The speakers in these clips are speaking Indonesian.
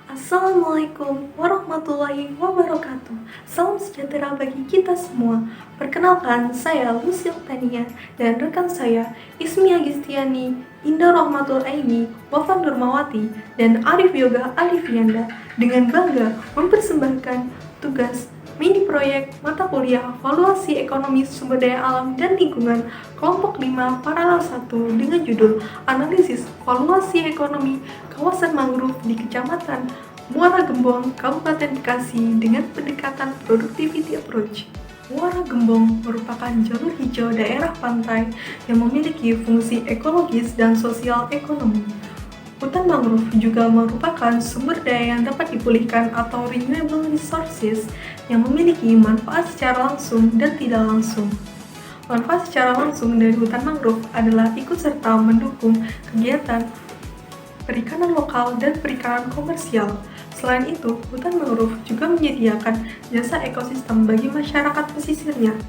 Assalamualaikum warahmatullahi wabarakatuh. Salam sejahtera bagi kita semua. Perkenalkan, saya Lusil Tania dan rekan saya Ismi Agistiani, Indah Rahmatul Aini, Wafa Nurmawati, dan Arif Yoga Alifianda dengan bangga mempersembahkan tugas mini proyek mata kuliah Valuasi Ekonomi Sumber Daya Alam dan Lingkungan kelompok 5 paralel 1 dengan judul Analisis Valuasi Ekonomi Kawasan Mangrove di Kecamatan Muara Gembong, Kabupaten Bekasi dengan pendekatan Productivity Approach. Muara Gembong merupakan jalur hijau daerah pantai yang memiliki fungsi ekologis dan sosial ekonomi. Hutan mangrove juga merupakan sumber daya yang dapat dipulihkan atau renewable resources yang memiliki manfaat secara langsung dan tidak langsung. Manfaat secara langsung dari hutan mangrove adalah ikut serta mendukung kegiatan perikanan lokal dan perikanan komersial. Selain itu, hutan mangrove juga menyediakan jasa ekosistem bagi masyarakat pesisirnya,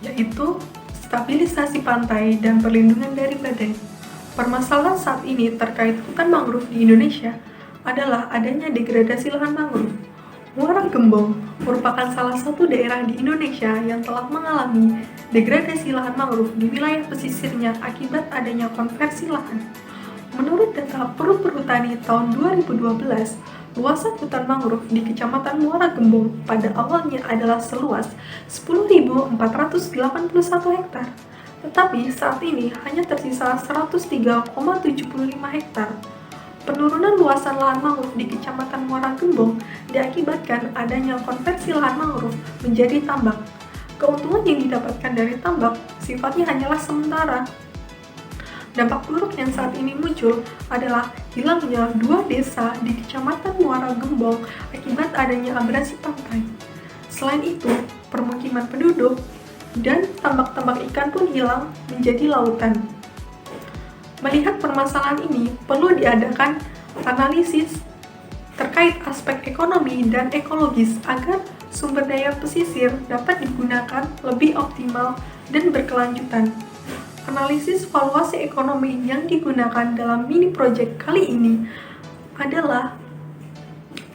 yaitu stabilisasi pantai dan perlindungan dari badai. Permasalahan saat ini terkait hutan mangrove di Indonesia adalah adanya degradasi lahan mangrove. Muara Gembong merupakan salah satu daerah di Indonesia yang telah mengalami degradasi lahan mangrove di wilayah pesisirnya akibat adanya konversi lahan. Menurut data Perut Perhutani tahun 2012, luasan hutan mangrove di Kecamatan Muara Gembong pada awalnya adalah seluas 10.481 hektar. Tetapi saat ini hanya tersisa 103,75 hektar. Penurunan luasan lahan mangrove di Kecamatan Muara Gembong diakibatkan adanya konversi lahan mangrove menjadi tambak. Keuntungan yang didapatkan dari tambak sifatnya hanyalah sementara. Dampak buruk yang saat ini muncul adalah hilangnya 2 desa di Kecamatan Muara Gembong akibat adanya abrasi pantai. Selain itu, permukiman penduduk dan tambak-tambak ikan pun hilang menjadi lautan. Melihat permasalahan ini, perlu diadakan analisis terkait aspek ekonomi dan ekologis agar sumber daya pesisir dapat digunakan lebih optimal dan berkelanjutan. Analisis valuasi ekonomi yang digunakan dalam mini project kali ini adalah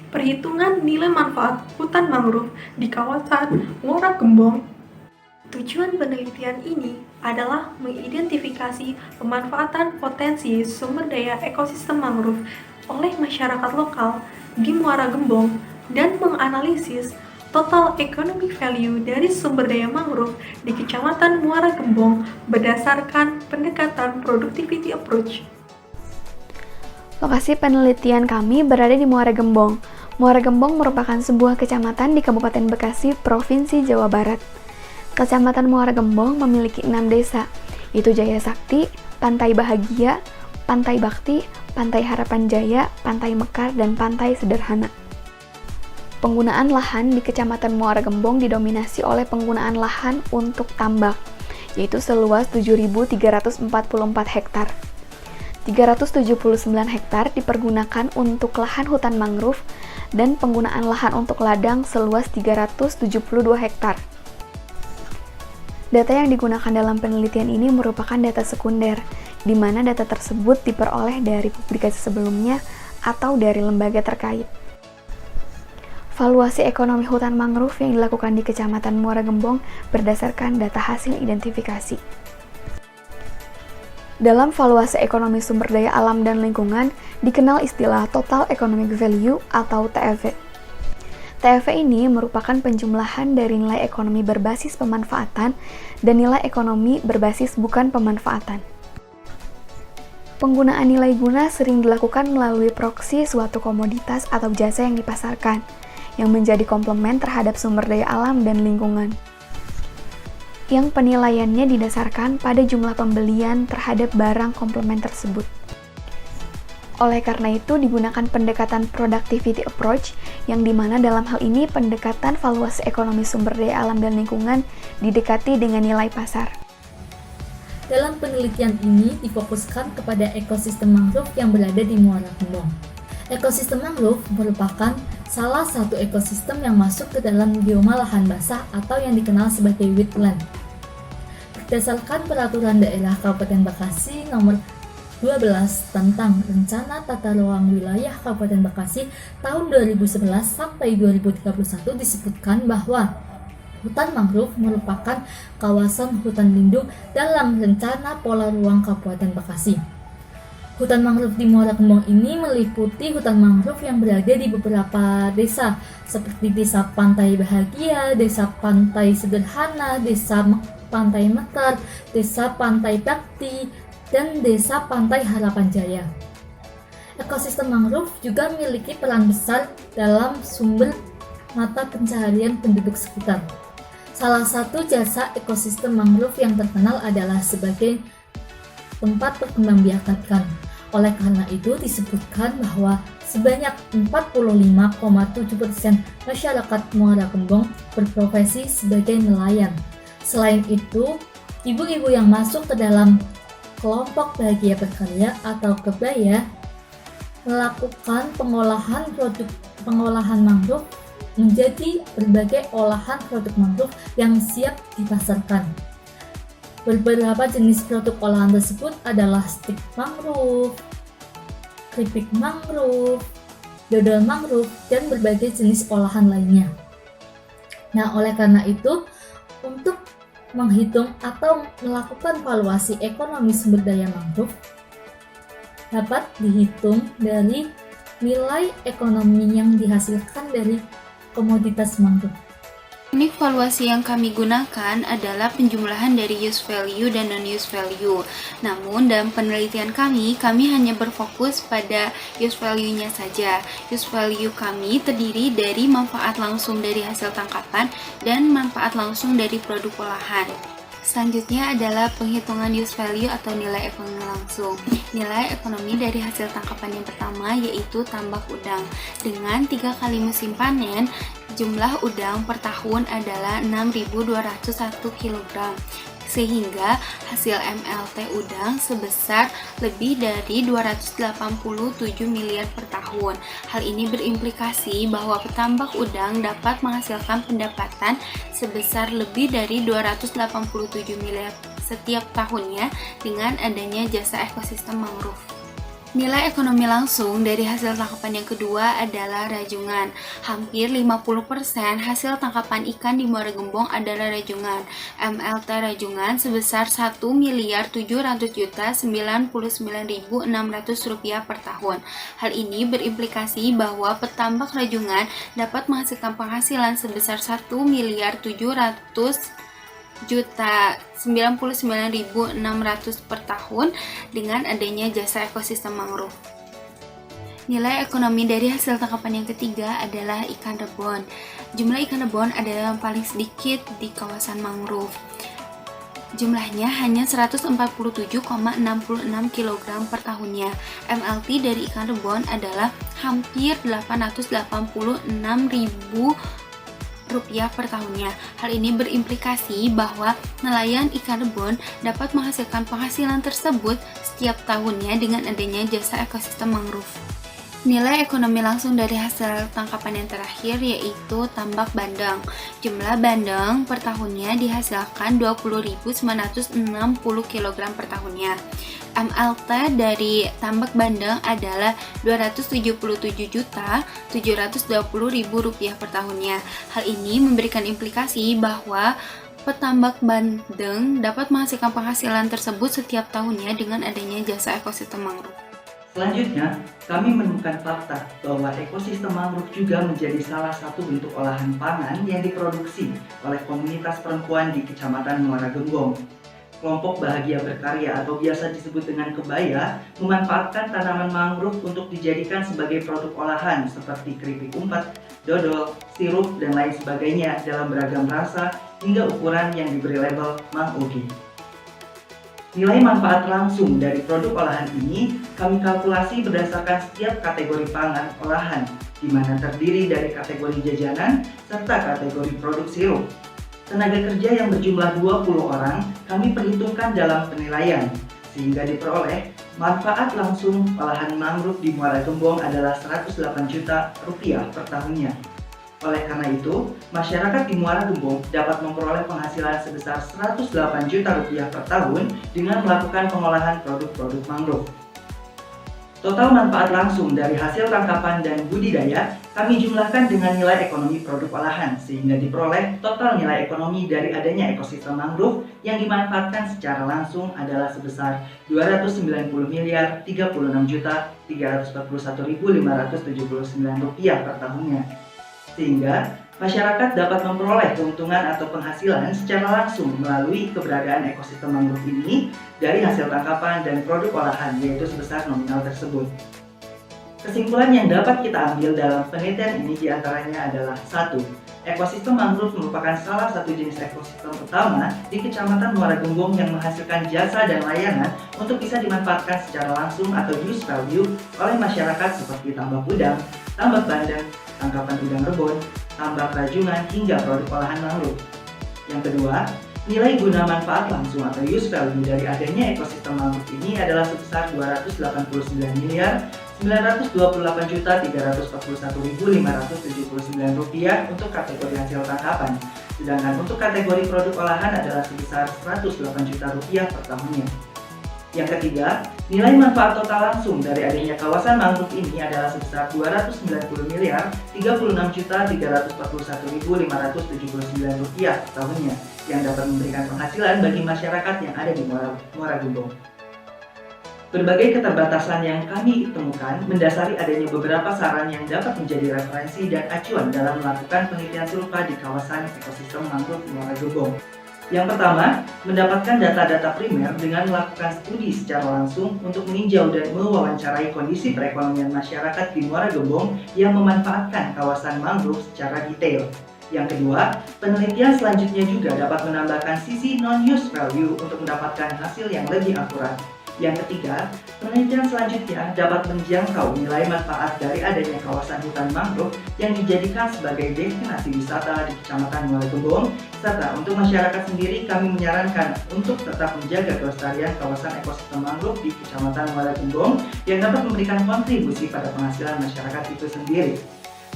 perhitungan nilai manfaat hutan mangrove di kawasan Muara Gembong. Tujuan penelitian ini adalah mengidentifikasi pemanfaatan potensi sumber daya ekosistem mangrove oleh masyarakat lokal di Muara Gembong dan menganalisis total economic value dari sumber daya mangrove di Kecamatan Muara Gembong berdasarkan pendekatan Productivity Approach. Lokasi penelitian kami berada di Muara Gembong. Muara Gembong merupakan sebuah kecamatan di Kabupaten Bekasi, Provinsi Jawa Barat. Kecamatan Muara Gembong memiliki 6 desa, yaitu Jaya Sakti, Pantai Bahagia, Pantai Bakti, Pantai Harapan Jaya, Pantai Mekar, dan Pantai Sederhana. Penggunaan lahan di Kecamatan Muara Gembong didominasi oleh penggunaan lahan untuk tambak, yaitu seluas 7.344 hektar. 379 hektar dipergunakan untuk lahan hutan mangrove dan penggunaan lahan untuk ladang seluas 372 hektar. Data yang digunakan dalam penelitian ini merupakan data sekunder, di mana data tersebut diperoleh dari publikasi sebelumnya atau dari lembaga terkait. Valuasi ekonomi hutan mangrove yang dilakukan di Kecamatan Muara Gembong berdasarkan data hasil identifikasi. Dalam valuasi ekonomi sumber daya alam dan lingkungan, dikenal istilah Total Economic Value atau TEV. TEV ini merupakan penjumlahan dari nilai ekonomi berbasis pemanfaatan dan nilai ekonomi berbasis bukan pemanfaatan. Penggunaan nilai guna sering dilakukan melalui proksi suatu komoditas atau jasa yang dipasarkan, yang menjadi komplement terhadap sumber daya alam dan lingkungan, yang penilaiannya didasarkan pada jumlah pembelian terhadap barang komplement tersebut. Oleh karena itu, digunakan pendekatan Productivity Approach, yang dimana dalam hal ini pendekatan valuasi ekonomi sumber daya alam dan lingkungan didekati dengan nilai pasar. Dalam penelitian ini difokuskan kepada ekosistem mangrove yang berada di Muara Gembong. Ekosistem mangrove merupakan salah satu ekosistem yang masuk ke dalam bioma lahan basah atau yang dikenal sebagai wetland. Berdasarkan Peraturan Daerah Kabupaten Bekasi Nomor 12 tentang Rencana Tata Ruang Wilayah Kabupaten Bekasi tahun 2011 sampai 2031 disebutkan bahwa hutan mangrove merupakan kawasan hutan lindung dalam Rencana Pola Ruang Kabupaten Bekasi. Hutan mangrove di Muara Gembong ini meliputi hutan mangrove yang berada di beberapa desa seperti Desa Pantai Bahagia, Desa Pantai Sederhana, Desa Pantai Mekar, Desa Pantai Bakti, dan Desa Pantai Harapan Jaya. Ekosistem mangrove juga memiliki peran besar dalam sumber mata pencaharian penduduk sekitar. Salah satu jasa ekosistem mangrove yang terkenal adalah sebagai tempat perkembangbiakan ikan. Oleh karena itu disebutkan bahwa sebanyak 45,7% masyarakat Muara Gembong berprofesi sebagai nelayan. Selain itu, ibu-ibu yang masuk ke dalam kelompok Bahagia Berkarya atau Kebaya melakukan pengolahan mangrove menjadi berbagai olahan produk mangrove yang siap dipasarkan. Beberapa jenis produk olahan tersebut adalah stik mangrove, keripik mangrove, dodol mangrove, dan berbagai jenis olahan lainnya. Nah, oleh karena itu, untuk menghitung atau melakukan valuasi ekonomi sumber daya mangrove dapat dihitung dari nilai ekonomi yang dihasilkan dari komoditas mangrove. Teknik valuasi yang kami gunakan adalah penjumlahan dari use value dan non-use value. Namun dalam penelitian kami hanya berfokus pada use value-nya saja. Use value kami terdiri dari manfaat langsung dari hasil tangkapan dan manfaat langsung dari produk olahan. Selanjutnya adalah penghitungan use value atau nilai ekonomi langsung. Nilai ekonomi dari hasil tangkapan yang pertama yaitu tambak udang. Dengan 3 kali musim panen, jumlah udang per tahun adalah 6.201 kg. Sehingga hasil MLT udang sebesar lebih dari 287 miliar per tahun. Hal ini berimplikasi bahwa petambak udang dapat menghasilkan pendapatan sebesar lebih dari 287 miliar setiap tahunnya dengan adanya jasa ekosistem mangrove. Nilai ekonomi langsung dari hasil tangkapan yang kedua adalah rajungan. Hampir 50% hasil tangkapan ikan di Muara Gembong adalah rajungan. MLT rajungan sebesar 1.700.099.600 rupiah per tahun. Hal ini berimplikasi bahwa petambak rajungan dapat menghasilkan penghasilan sebesar 1.799.600 per tahun dengan adanya jasa ekosistem mangrove. Nilai ekonomi dari hasil tangkapan yang ketiga adalah ikan rebon. Jumlah ikan rebon adalah yang paling sedikit di kawasan mangrove. Jumlahnya hanya 147,66 kg per tahunnya. MLT dari ikan rebon adalah hampir 886.000 rupiah per tahunnya. Hal ini berimplikasi bahwa nelayan ikan rebon dapat menghasilkan penghasilan tersebut setiap tahunnya dengan adanya jasa ekosistem mangrove. Nilai ekonomi langsung dari hasil tangkapan yang terakhir yaitu tambak bandeng. Jumlah bandeng per tahunnya dihasilkan 20.960 kg per tahunnya. MLT dari tambak bandeng adalah 277.720.000 rupiah per tahunnya. Hal ini memberikan implikasi bahwa petambak bandeng dapat menghasilkan penghasilan tersebut setiap tahunnya dengan adanya jasa ekosistem mangrove. Selanjutnya, kami menemukan fakta bahwa ekosistem mangrove juga menjadi salah satu bentuk olahan pangan yang diproduksi oleh komunitas perempuan di Kecamatan Muara Gembong. Kelompok Bahagia Berkarya atau biasa disebut dengan Kebaya memanfaatkan tanaman mangrove untuk dijadikan sebagai produk olahan seperti keripik umpat, dodol, sirup, dan lain sebagainya dalam beragam rasa hingga ukuran yang diberi label Mang Ogi. Nilai manfaat langsung dari produk olahan ini kami kalkulasi berdasarkan setiap kategori pangan olahan, di mana terdiri dari kategori jajanan serta kategori produk sirup. Tenaga kerja yang berjumlah 20 orang kami perhitungkan dalam penilaian, sehingga diperoleh manfaat langsung olahan mangrove di Muara Gembong adalah 108 juta rupiah per tahunnya. Oleh karena itu, masyarakat di Muara Gembong dapat memperoleh penghasilan sebesar 108 juta rupiah per tahun dengan melakukan pengolahan produk-produk mangrove. Total manfaat langsung dari hasil tangkapan dan budidaya kami jumlahkan dengan nilai ekonomi produk olahan sehingga diperoleh total nilai ekonomi dari adanya ekosistem mangrove yang dimanfaatkan secara langsung adalah sebesar 290.346.341.579 rupiah per tahunnya. Sehingga masyarakat dapat memperoleh keuntungan atau penghasilan secara langsung melalui keberadaan ekosistem mangrove ini dari hasil tangkapan dan produk olahan, yaitu sebesar nominal tersebut. Kesimpulan yang dapat kita ambil dalam penelitian ini diantaranya adalah 1. Ekosistem mangrove merupakan salah satu jenis ekosistem utama di Kecamatan Muara Gembong yang menghasilkan jasa dan layanan untuk bisa dimanfaatkan secara langsung atau use value oleh masyarakat seperti tambak udang, tambak bandeng, tangkapan udang rebon, tambak rajungan, hingga produk olahan mangrove. Yang kedua, nilai guna manfaat langsung atau use value dari adanya ekosistem mangrove ini adalah sebesar 289.928.341.579 rupiah untuk kategori hasil tangkapan, sedangkan untuk kategori produk olahan adalah sebesar 108 juta rupiah per tahunnya. Yang ketiga, nilai manfaat total langsung dari adanya kawasan mangrove ini adalah sebesar 290.346.341.579 rupiah per tahunnya yang dapat memberikan penghasilan bagi masyarakat yang ada di Muara Gembong. Berbagai keterbatasan yang kami temukan mendasari adanya beberapa saran yang dapat menjadi referensi dan acuan dalam melakukan penelitian serupa di kawasan ekosistem mangrove Muara Gembong. Yang pertama, mendapatkan data-data primer dengan melakukan studi secara langsung untuk meninjau dan mewawancarai kondisi perekonomian masyarakat di Muara Gembong yang memanfaatkan kawasan mangrove secara detail. Yang kedua, penelitian selanjutnya juga dapat menambahkan sisi non-use value untuk mendapatkan hasil yang lebih akurat. Yang ketiga, penelitian selanjutnya dapat menjangkau nilai manfaat dari adanya kawasan hutan mangrove yang dijadikan sebagai destinasi wisata di Kecamatan Muara Gembong, serta untuk masyarakat sendiri kami menyarankan untuk tetap menjaga kelestarian kawasan ekosistem mangrove di Kecamatan Muara Gembong yang dapat memberikan kontribusi pada penghasilan masyarakat itu sendiri.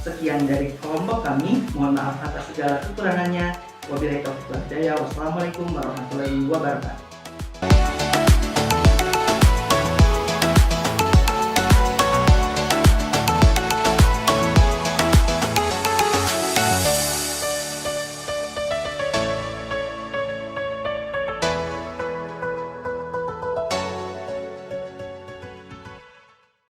Sekian dari kelompok kami, mohon maaf atas segala kekurangannya. Wabillahi taufiq wal hidayah. Wassalamualaikum warahmatullahi wabarakatuh.